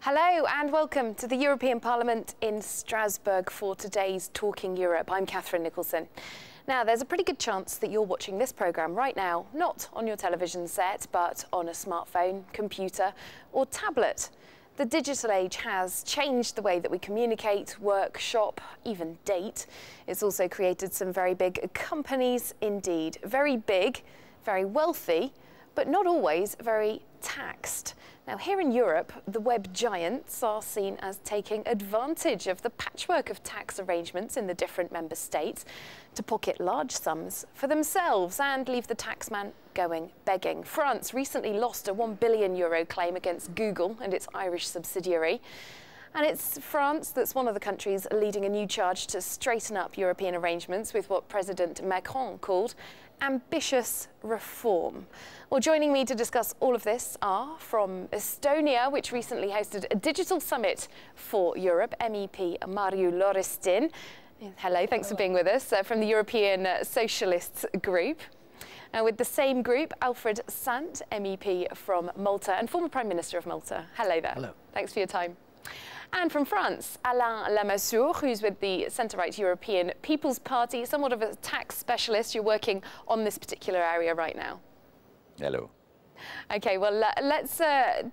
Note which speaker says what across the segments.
Speaker 1: Hello and welcome to the European Parliament in Strasbourg for today's Talking Europe. I'm Catherine Nicholson. Now, there's a pretty good chance that you're watching this programme right now, not on your television set, but on a smartphone, computer or tablet. The digital age has changed the way that we communicate, work, shop, even date. It's also created some very big companies indeed. Very big, very wealthy, but not always very taxed. Now, here in Europe, the web giants are seen as taking advantage of the patchwork of tax arrangements in the different member states to pocket large sums for themselves and leave the taxman going begging. France recently lost a €1 billion claim against Google and its Irish subsidiary. And it's France that's one of the countries leading a new charge to straighten up European arrangements with what President Macron called ambitious reform. Well, joining me to discuss all of this are from Estonia, which recently hosted a digital summit for Europe, MEP Marju Lauristin. Hello, thanks for being with us. From the European Socialists Group. With the same group, Alfred Sant, MEP from Malta and former Prime Minister of Malta. Hello there.
Speaker 2: Hello.
Speaker 1: Thanks for your time. And from France, Alain Lamassoure, who's with the centre-right European People's Party, somewhat of a tax specialist. You're working on this particular area right now.
Speaker 3: Hello.
Speaker 1: OK, well, let's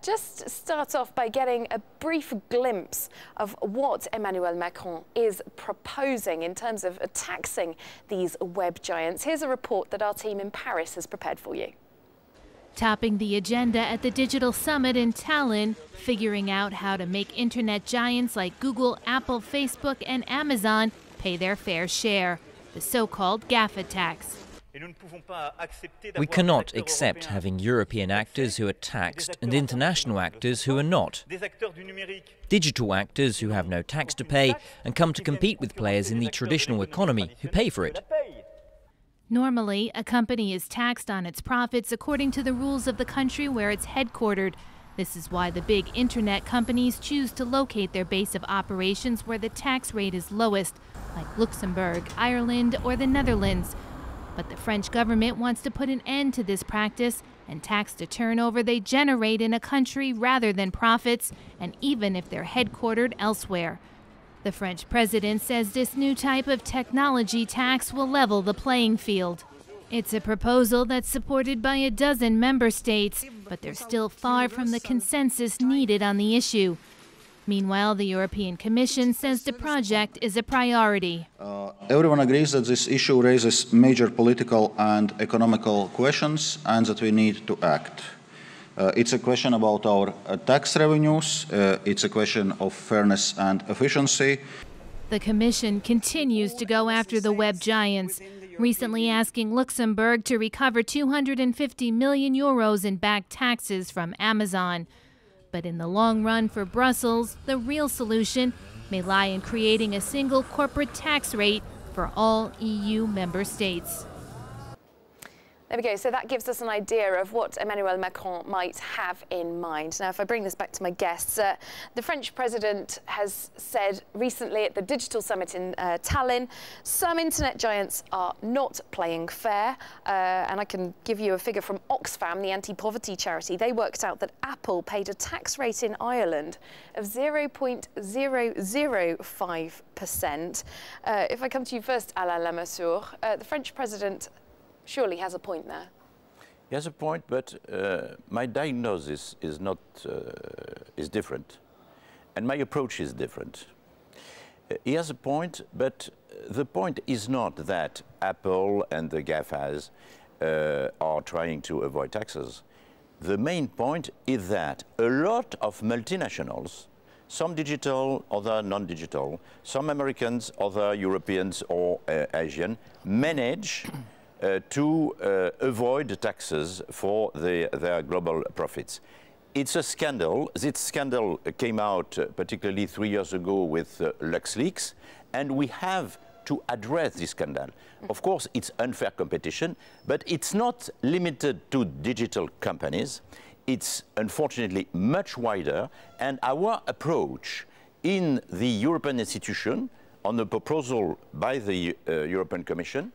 Speaker 1: just start off by getting a brief glimpse of what Emmanuel Macron is proposing in terms of taxing these web giants. Here's a report that our team in Paris has prepared for you.
Speaker 4: Topping the agenda at the Digital Summit in Tallinn, figuring out how to make internet giants like Google, Apple, Facebook and Amazon pay their fair share, the so-called GAFA tax.
Speaker 2: We cannot accept having European actors who are taxed and international actors who are not. Digital actors who have no tax to pay and come to compete with players in the traditional economy who pay for it.
Speaker 4: Normally, a company is taxed on its profits according to the rules of the country where it's headquartered. This is why the big internet companies choose to locate their base of operations where the tax rate is lowest, like Luxembourg, Ireland, or the Netherlands. But the French government wants to put an end to this practice and tax the turnover they generate in a country rather than profits, and even if they're headquartered elsewhere. The French president says this new type of technology tax will level the playing field. It's a proposal that's supported by a dozen member states, but they're still far from the consensus needed on the issue. Meanwhile, the European Commission says the project is a priority.
Speaker 5: Everyone agrees that this issue raises major political and economical questions and that we need to act. It's a question about our tax revenues, it's a question of fairness and efficiency.
Speaker 4: The Commission continues to go after the web giants, recently asking Luxembourg to recover €250 million in back taxes from Amazon. But in the long run for Brussels, the real solution may lie in creating a single corporate tax rate for all EU member states.
Speaker 1: There we go. So that gives us an idea of what Emmanuel Macron might have in mind. Now, if I bring this back to my guests, the French president has said recently at the Digital Summit in Tallinn, some internet giants are not playing fair. And I can give you a figure from Oxfam, the anti-poverty charity. They worked out that Apple paid a tax rate in Ireland of 0.005%. If I come to you first, Alain Lamassoure, the French president surely has a point there.
Speaker 3: He has a point, but my diagnosis is different, and my approach is different. He has a point, but the point is not that Apple and the GAFAs are trying to avoid taxes. The main point is that a lot of multinationals, some digital, other non-digital, some Americans, other Europeans or Asian, manage to avoid taxes for their global profits. It's a scandal. This scandal came out particularly 3 years ago with LuxLeaks, and we have to address this scandal. Of course, it's unfair competition, but it's not limited to digital companies. It's unfortunately much wider, and our approach in the European institution on the proposal by the European Commission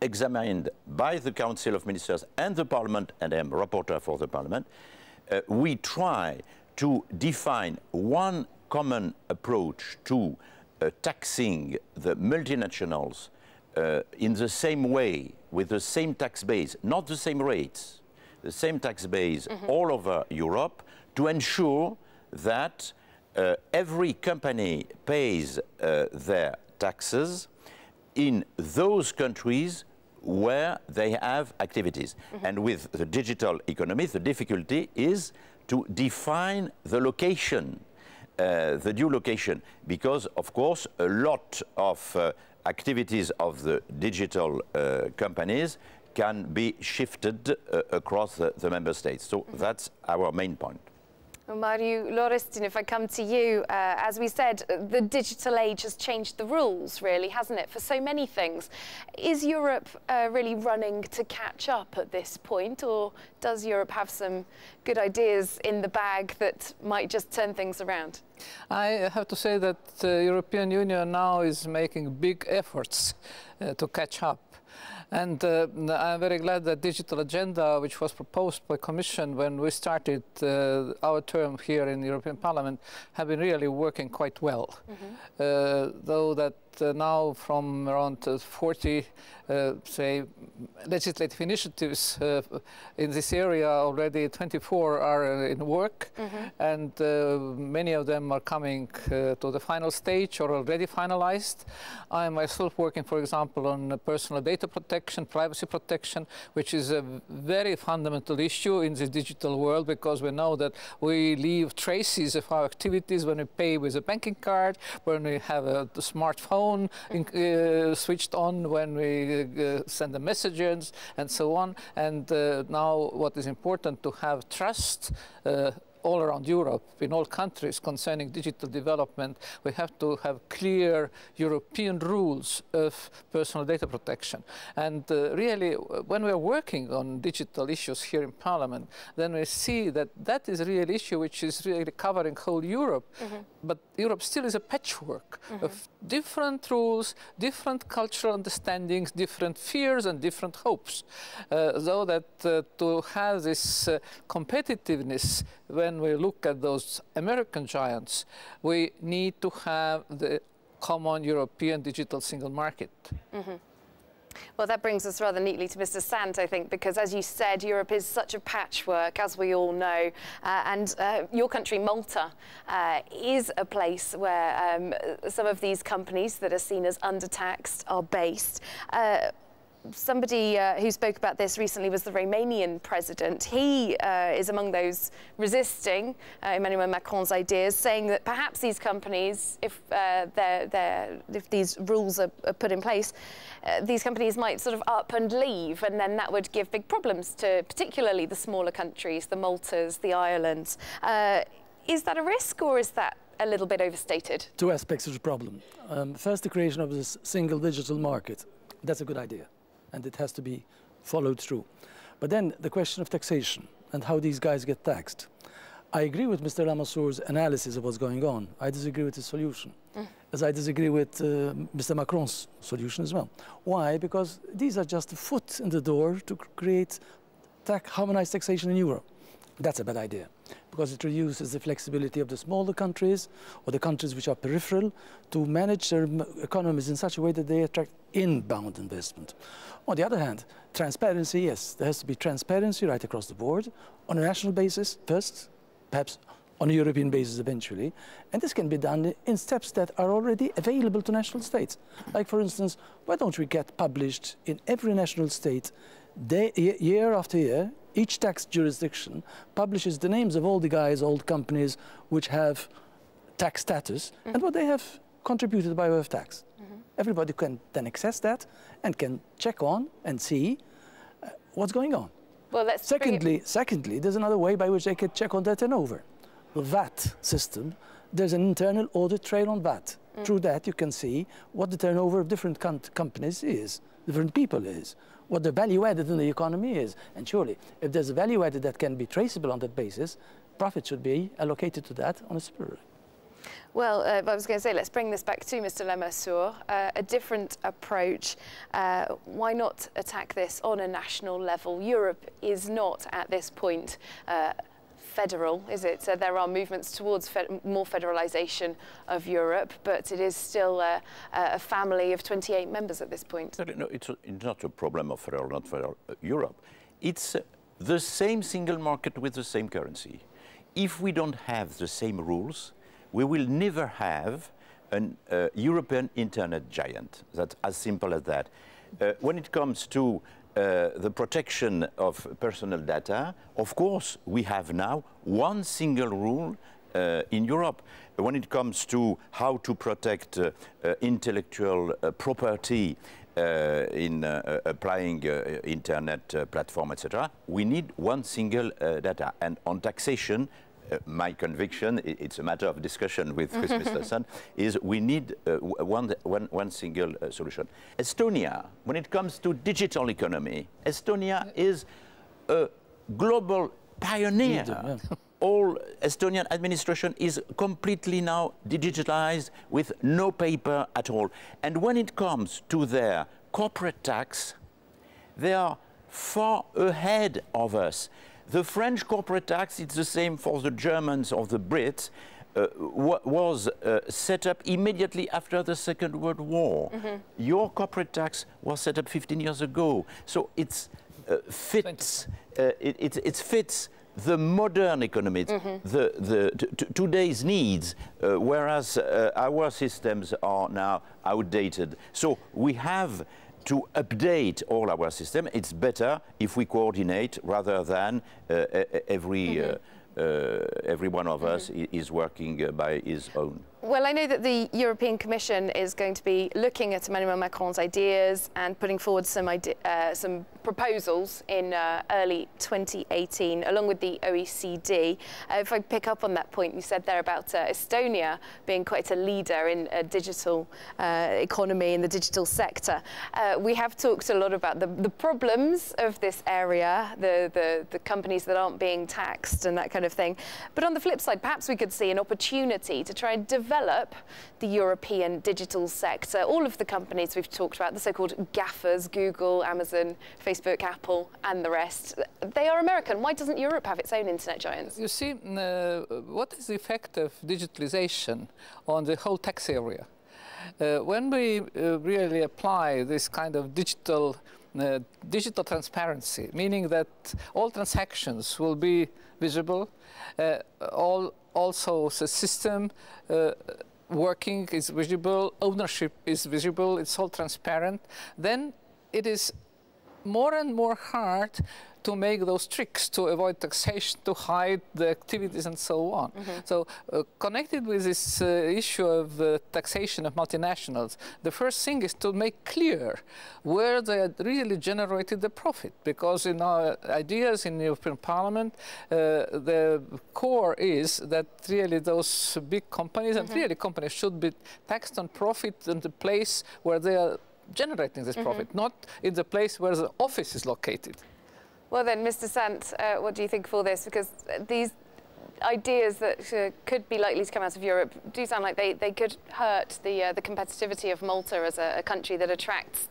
Speaker 3: examined by the Council of Ministers and the Parliament, and I am rapporteur for the Parliament, we try to define one common approach to taxing the multinationals in the same way, with the same tax base, not the same rates, the same tax base all over Europe, to ensure that every company pays their taxes in those countries where they have activities. And with the digital economy, the difficulty is to define the location, the due location, because of course a lot of activities of the digital companies can be shifted across the member states. So that's our main point.
Speaker 1: Mario Lauristin, if I come to you, as we said, the digital age has changed the rules, really, hasn't it, for so many things. Is Europe really running to catch up at this point, or does Europe have some good ideas in the bag that might just turn things around?
Speaker 6: I have to say that the European Union now is making big efforts to catch up. And I'm very glad that digital agenda, which was proposed by Commission when we started our term here in the European Parliament, have been really working quite well. Though that now from around 40, say, legislative initiatives in this area, already 24 are in work, and many of them are coming to the final stage or already finalized. I am myself working, for example, on personal data protection, privacy protection, which is a very fundamental issue in the digital world, because we know that we leave traces of our activities when we pay with a banking card, when we have a smartphone switched on, when we send the messages and so on. And now what is important to have trust all around Europe, in all countries concerning digital development. We have to have clear European rules of personal data protection. And really, when we are working on digital issues here in Parliament, then we see that that is a real issue which is really covering whole Europe. But Europe still is a patchwork of different rules, different cultural understandings, different fears and different hopes. So that to have this competitiveness, when we look at those American giants, we need to have the common European digital single market.
Speaker 1: Well, that brings us rather neatly to Mr. Sant, I think, because as you said, Europe is such a patchwork, as we all know, and your country, Malta, is a place where some of these companies that are seen as undertaxed are based. Somebody who spoke about this recently was the Romanian president. He is among those resisting Emmanuel Macron's ideas, saying that perhaps these companies, if these rules are put in place, these companies might sort of up and leave, and then that would give big problems to particularly the smaller countries, the Maltas, the Irelands. Is that a risk, or is that a little bit overstated?
Speaker 7: Two aspects of the problem. First, the creation of this single digital market. That's a good idea, and it has to be followed through. But then the question of taxation and how these guys get taxed. I agree with Mr. Lamassour's analysis of what's going on. I disagree with his solution, as I disagree with Mr. Macron's solution as well. Why? Because these are just a foot in the door to create harmonized taxation in Europe. That's a bad idea, because it reduces the flexibility of the smaller countries or the countries which are peripheral to manage their economies in such a way that they attract inbound investment. On the other hand, transparency, yes, there has to be transparency right across the board, on a national basis first, perhaps on a European basis eventually, and this can be done in steps that are already available to national states. Like, for instance, why don't we get published in every national state, year after year, each tax jurisdiction publishes the names of all the guys, all the companies which have tax status and what they have contributed by way of tax. Everybody can then access that and can check on and see what's going on.
Speaker 1: Well,
Speaker 7: Secondly, there's another way by which they can check on their turnover. The VAT system, there's an internal audit trail on VAT. Through that, you can see what the turnover of different companies is, different people is, what the value added in the economy is. And surely, if there's a value added that can be traceable on that basis, profit should be allocated to that on a separate.
Speaker 1: Well, I was going to say, let's bring this back to Mr. Lamassoure, a different approach. Why not attack this on a national level? Europe is not at this point federal, is it? There are movements towards more federalisation of Europe, but it is still a family of 28 members at this point.
Speaker 3: No, it's not a problem of federal, not federal Europe. It's the same single market with the same currency. If we don't have the same rules, we will never have an European internet giant. That's as simple as that. When it comes to the protection of personal data, of course, we have now one single rule in Europe. When it comes to how to protect intellectual property in applying internet platform, etc., we need one single data. And on taxation, my conviction, it's a matter of discussion with Mr. Sand, is we need one single solution. Estonia, when it comes to digital economy, Estonia is a global pioneer. All Estonian administration is completely now digitalized with no paper at all. And when it comes to their corporate tax, they are far ahead of us. The French corporate tax, it's the same for the Germans or the Brits, was set up immediately after the Second World War. Your corporate tax was set up 15 years ago. So it fits the modern economy, today's needs, whereas our systems are now outdated. So we have to update all our system. It's better if we coordinate rather than every one of us is working by his own.
Speaker 1: Well, I know that the European Commission is going to be looking at Emmanuel Macron's ideas and putting forward some proposals in early 2018, along with the OECD. If I pick up on that point you said there about Estonia being quite a leader in a digital economy in the digital sector, we have talked a lot about the problems of this area, the companies that aren't being taxed and that kind of thing. But on the flip side, perhaps we could see an opportunity to try and develop the European digital sector. All of the companies we've talked about, the so-called GAFAs, Google, Amazon, Facebook, Apple, and the rest, they are American. Why doesn't Europe have its own internet giants?
Speaker 6: You see, what is the effect of digitalization on the whole tax area? When we really apply this kind of digital transparency, meaning that all transactions will be visible, also the system working is visible, ownership is visible, it's all transparent, then it is more and more hard to make those tricks, to avoid taxation, to hide the activities and so on. So connected with this issue of taxation of multinationals, the first thing is to make clear where they really generated the profit, because in our ideas in the European Parliament, the core is that really those big companies and really companies should be taxed on profit in the place where they are generating this profit, not in the place where the office is located.
Speaker 1: Well then, Mr. Sant, what do you think for this? Because these ideas that could be likely to come out of Europe do sound like they could hurt the competitivity of Malta as a country that attracts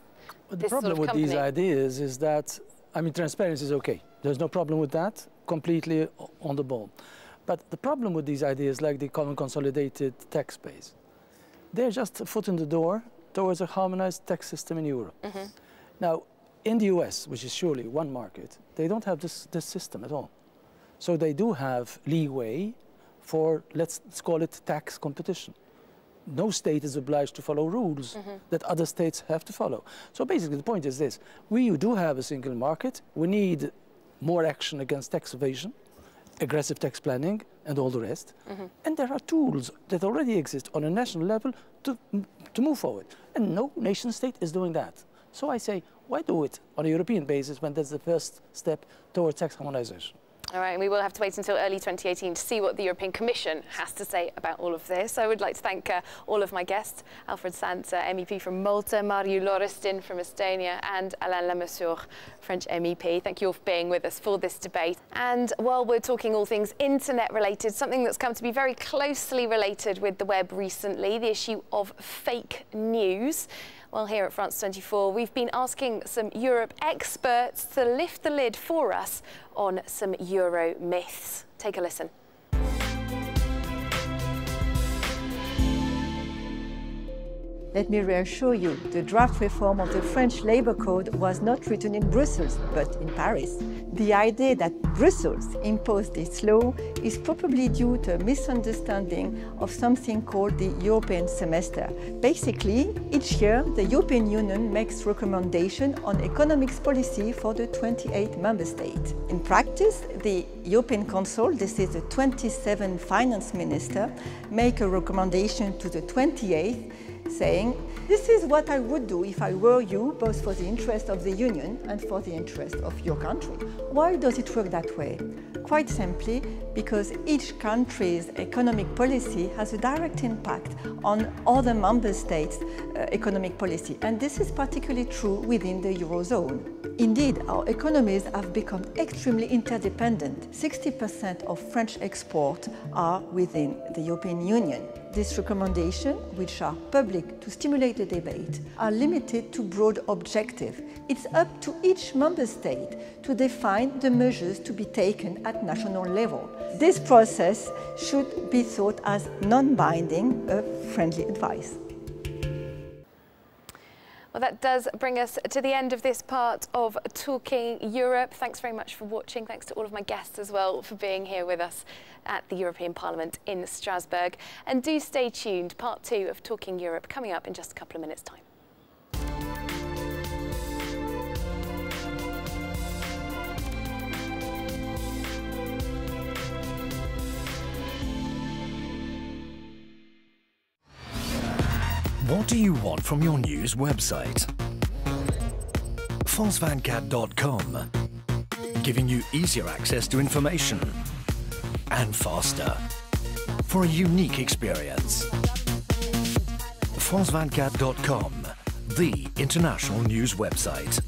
Speaker 1: this sort of company.
Speaker 7: The problem with these ideas is that, I mean, transparency is okay. There's no problem with that, completely on the ball. But the problem with these ideas, like the common consolidated tax base, they're just a foot in the door towards a harmonized tax system in Europe. Now, in the US, which is surely one market, they don't have this system at all. So they do have leeway for, let's call it, tax competition. No state is obliged to follow rules that other states have to follow. So basically the point is this: we do have a single market. We need more action against tax evasion, aggressive tax planning, and all the rest. And there are tools that already exist on a national level to move forward. And no nation state is doing that. So I say, why do it on a European basis when that's the first step towards tax harmonization?
Speaker 1: All right, and we will have to wait until early 2018 to see what the European Commission has to say about all of this. I would like to thank all of my guests, Alfred Sant, MEP from Malta, Marju Lauristin from Estonia, and Alain Lamassoure, French MEP. Thank you all for being with us for this debate. And while we're talking all things internet related, something that's come to be very closely related with the web recently, the issue of fake news. Well, here at France 24, we've been asking some Europe experts to lift the lid for us on some Euro myths. Take a listen.
Speaker 8: Let me reassure you, the draft reform of the French Labour Code was not written in Brussels, but in Paris. The idea that Brussels imposed this law is probably due to a misunderstanding of something called the European semester. Basically, each year, the European Union makes recommendations on economics policy for the 28 member states. In practice, the European Council, this is the 27 finance ministers, make a recommendation to the 28th saying, this is what I would do if I were you, both for the interest of the Union and for the interest of your country. Why does it work that way? Quite simply, because each country's economic policy has a direct impact on other member states' economic policy, and this is particularly true within the Eurozone. Indeed, our economies have become extremely interdependent. 60% of French exports are within the European Union. These recommendations, which are public to stimulate the debate, are limited to broad objectives. It's up to each member state to define the measures to be taken at national level. This process should be thought as non-binding, a friendly advice.
Speaker 1: Well, that does bring us to the end of this part of Talking Europe. Thanks very much for watching. Thanks to all of my guests as well for being here with us at the European Parliament in Strasbourg. And do stay tuned. Part 2 of Talking Europe coming up in just a couple of minutes' time.
Speaker 9: What do you want from your news website? France24.com, giving you easier access to information and faster for a unique experience. France24.com, the international news website.